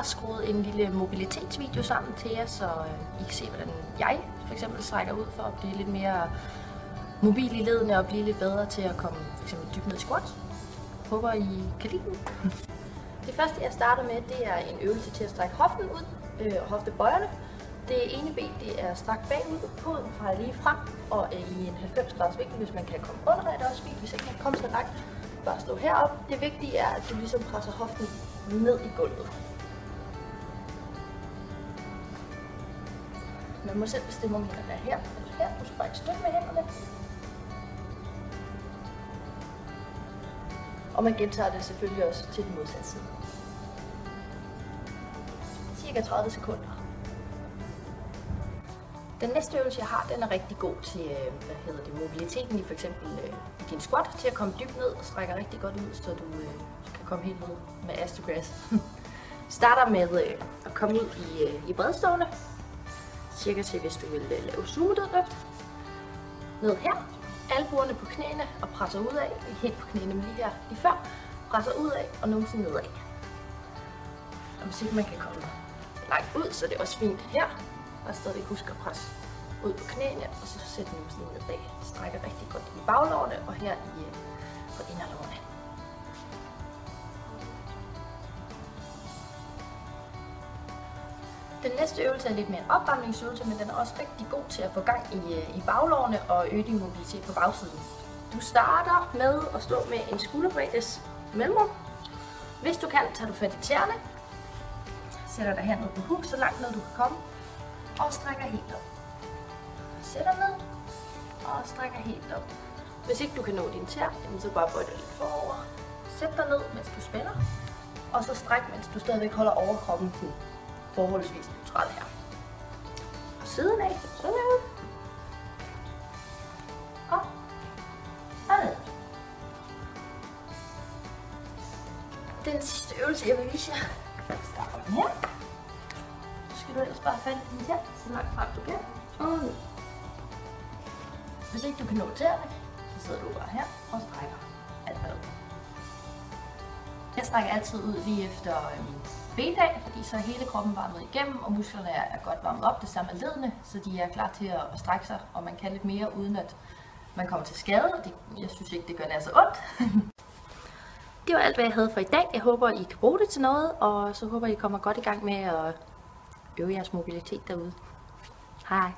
har skruet en lille mobilitetsvideo sammen til jer, så I kan se, hvordan jeg for eksempel strækker ud for at blive lidt mere mobil i ledene og blive lidt bedre til at komme for eksempel dybt ned i squats. Håber I kan lide den. Det første jeg starter med, det er en øvelse til at strække hoften ud og hoftebøjerne. Det ene ben det er strakt bagud, hovedet fejrer lige frem og i en 90 graders vinkel, hvis man kan komme under det, er det også fint. Hvis ikke man kan komme så langt, bare stå heroppe. Det vigtige er, at du ligesom presser hoften ned i gulvet. Man må selv bestemme, om hænderne er her eller her. Du skal bare ikke støtte med hænderne. Og man gentager det selvfølgelig også til den modsatte side. Cirka 30 sekunder. Den næste øvelse jeg har, den er rigtig god til mobiliteten i f.eks. i din squat, til at komme dybt ned og strække rigtig godt ud, så du kan komme helt ned med ass to grass. Starter med at komme ud i bredstående, cirka til hvis du vil lave sumo-dødløft. Ned her, albuerne på knæene og presser ud af, ikke helt på knæene, men lige her lige før, presser ud af og numsen nedad. Og hvis ikke man kan komme langt ud, så er det også fint her. Og stadig husk at presse ud på knæene, og så sætte numsen nedad. Strækker rigtig godt i baglårene og her på inderlårene. Den næste øvelse er lidt mere en opvarmningsøvelse, men den er også rigtig god til at få gang i baglårene og øge din mobilitet på bagsiden. Du starter med at stå med en skulderbreddes mellemrum. Hvis du kan, tager du fat i tæerne, sætter dig hernede på huk, så langt ned du kan komme, og strækker helt op. Sætter ned og strækker helt op. Hvis ikke du kan nå din tær, så bare bøj dig lidt forover. Sæt dig ned, mens du spænder, og så stræk, mens du stadigvæk holder overkroppen forholdsvis neutral her. Og siden af, så ned. Og ned. Den sidste øvelse, jeg vil vise jer, starter her. Så skal du ellers bare falde din tær, så langt frem du kan, og ned. Hvis ikke du kan nå tæerne, så sidder du bare her og strækker alt hvad. Jeg strækker altid ud lige efter min bendag, fordi så er hele kroppen varmet igennem, og musklerne er godt varmet op. Det samme med ledene, så de er klar til at strække sig, og man kan lidt mere, uden at man kommer til skade. Jeg synes ikke, det gør nær så ondt. Det var alt, hvad jeg havde for i dag. Jeg håber, I kan bruge det til noget, og så håber I kommer godt i gang med at øve jeres mobilitet derude. Hej!